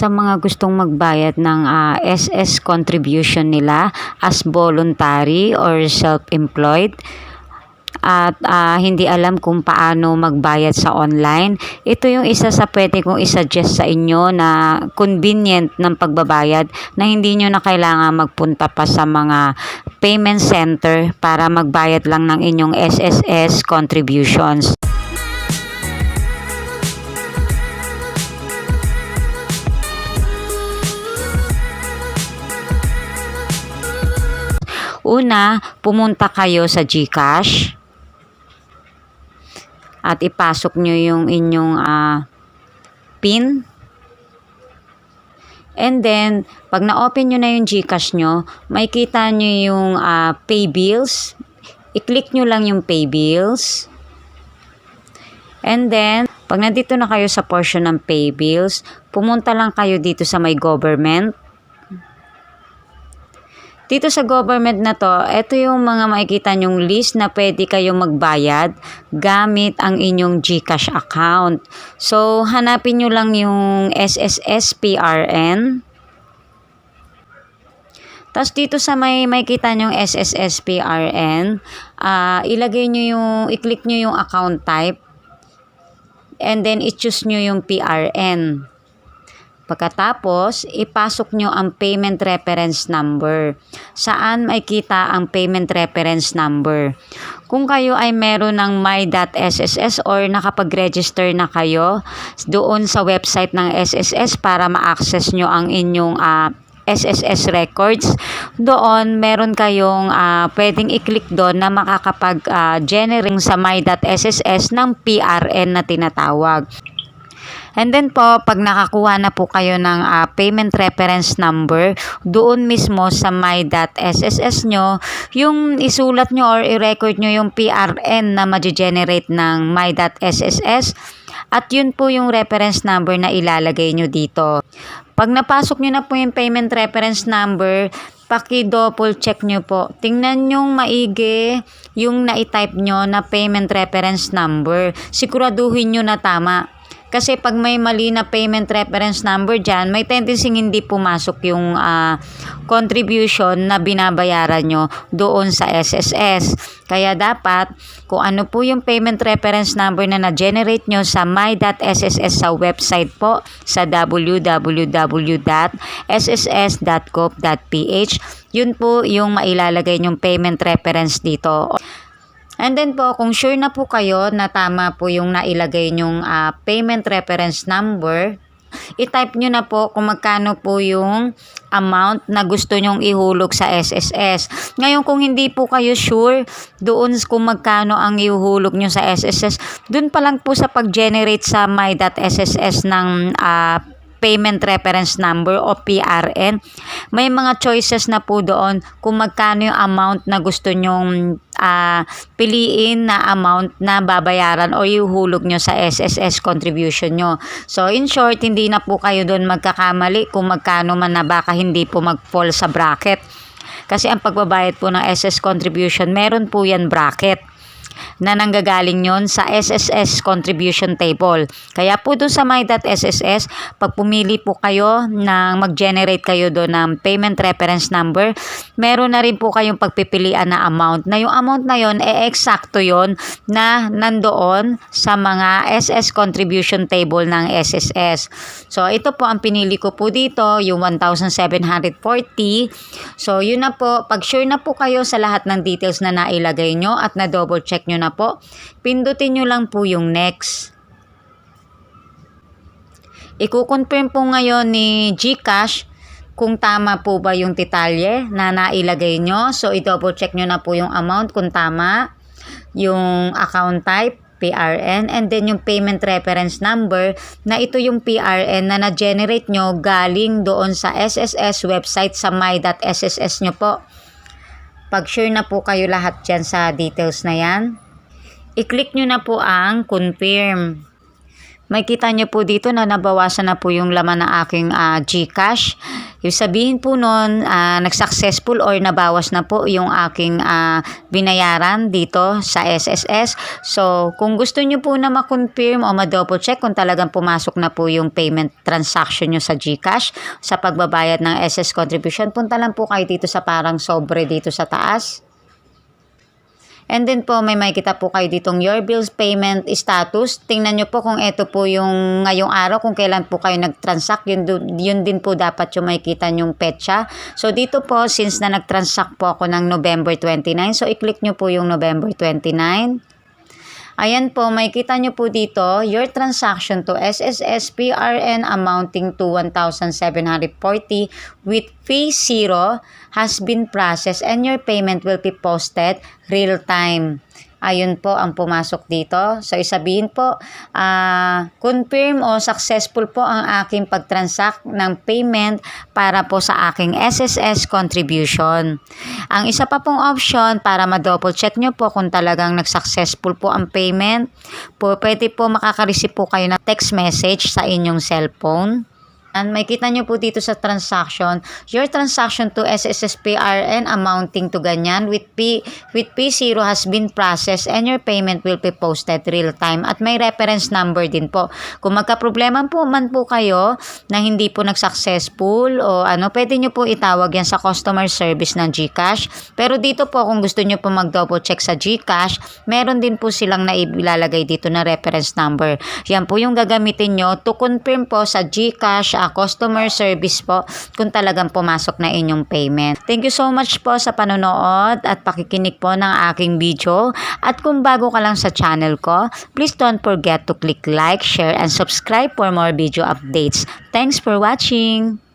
sa mga gustong magbayad ng SS contribution nila as voluntary or self-employed at hindi alam kung paano magbayad sa online. Ito yung isa sa pwede kong isuggest sa inyo na convenient ng pagbabayad na hindi nyo na kailangan magpunta pa sa mga payment center para magbayad lang ng inyong SSS contributions. Una, pumunta kayo sa GCash at ipasok nyo yung inyong PIN. And then, pag na-open nyo na yung GCash nyo, makikita nyo yung pay bills. I-click nyo lang yung pay bills. And then, pag nandito na kayo sa portion ng pay bills, pumunta lang kayo dito sa may government. Dito sa government na to, ito yung mga makikita nyong list na pwede kayong magbayad gamit ang inyong GCash account. So, hanapin nyo lang yung SSS PRN. Tapos dito sa may makikita nyong SSS PRN, i-click nyo yung account type. And then, i-choose nyo yung PRN. Pagkatapos, ipasok nyo ang payment reference number. Saan makikita ang payment reference number? Kung kayo ay meron ng my.sss or nakapag-register na kayo doon sa website ng SSS para ma-access nyo ang inyong SSS records, doon meron kayong pwedeng i-click doon na makakapag-generate sa my.sss ng PRN na tinatawag. And then po, pag nakakuha na po kayo ng payment reference number, doon mismo sa my.sss nyo, yung isulat nyo or i-record nyo yung PRN na ma-generate ng my.sss at yun po yung reference number na ilalagay nyo dito. Pag napasok nyo na po yung payment reference number, paki-double check nyo po. Tingnan nyong maigi yung na-type nyo na payment reference number. Siguraduhin nyo na tama. Kasi pag may mali na payment reference number dyan, may tendency hindi pumasok yung contribution na binabayaran nyo doon sa SSS. Kaya dapat, kung ano po yung payment reference number na na-generate nyo sa my.sss sa website po, sa www.sss.gov.ph, yun po yung mailalagay nyong payment reference dito. And then po, kung sure na po kayo na tama po yung nailagay nyong payment reference number, i-type nyo na po kung magkano po yung amount na gusto nyong ihulog sa SSS. Ngayon, kung hindi po kayo sure doon kung magkano ang ihulog nyo sa SSS, doon pa lang po sa pag-generate sa my.sss ng payment reference number o PRN, may mga choices na po doon kung magkano yung amount na gusto nyong piliin na amount na babayaran o ihuhulog nyo sa SSS contribution nyo. So, in short, hindi na po kayo doon magkakamali kung magkano man na baka hindi po mag-fall sa bracket. Kasi ang pagbabayad po ng SS contribution, meron po yan bracket na nanggagaling yon sa SSS contribution table. Kaya po doon sa my.sss, pag pumili po kayo na mag-generate kayo doon ng payment reference number, meron na rin po kayong pagpipilian na amount. Na yung amount na yon, eksakto yon na nandoon sa mga SS contribution table ng SSS. So, ito po ang pinili ko po dito, yung 1,740. So, yun na po. Pag sure na po kayo sa lahat ng details na nailagay nyo at na-double check nyo na po, pindutin nyo lang po yung next. Iko-confirm po ngayon ni GCash kung tama po ba yung detalye na nailagay nyo. So, i-double check nyo na po yung amount kung tama, yung account type, PRN, and then yung payment reference number na ito yung PRN na na-generate nyo galing doon sa SSS website sa my.sss nyo po. Pag sure na po kayo lahat dyan sa details na yan, i-click nyo na po ang confirm. Makita nyo po dito na nabawasan na po yung laman ng aking GCash. Yung sabihin po nun, nag-successful or nabawas na po yung aking binayaran dito sa SSS. So, kung gusto nyo po na ma-confirm o ma-double check kung talagang pumasok na po yung payment transaction nyo sa GCash sa pagbabayad ng SS contribution, punta lang po kayo dito sa parang sobre dito sa taas. And then po, may makikita po kayo ditong your bills payment status. Tingnan nyo po kung ito po yung ngayong araw, kung kailan po kayo nag-transact. Yun din po dapat yung makikita nyong petsa. So, dito po, since na nag-transact po ako ng November 29, so i-click nyo po yung November 29. Ayan po, makikita nyo po dito, your transaction to SSS PRN amounting to 1,740 with fee 0 has been processed and your payment will be posted real time. Ayun po ang pumasok dito. So, isabihin po, confirm o successful po ang aking pag-transact ng payment para po sa aking SSS contribution. Ang isa pa pong option para ma-double check nyo po kung talagang nag-successful po ang payment, pwede po makaka-receive po kayo ng text message sa inyong cellphone. And may kita nyo po dito sa transaction, your transaction to SSSPRN amounting to ganyan with P0 has been processed and your payment will be posted real time. At may reference number din po. Kung magka-problema po man po kayo na hindi po nag-successful o pwede nyo po itawag yan sa customer service ng GCash. Pero dito po kung gusto nyo po mag-double check sa GCash, meron din po silang nailalagay dito na reference number. Yan po yung gagamitin nyo to confirm po sa GCash customer service po kung talagang pumasok na inyong payment. Thank you so much po sa panonood at pakikinig po ng aking video. At kung bago ka lang sa channel ko, please don't forget to click like, share, and subscribe for more video updates. Thanks for watching!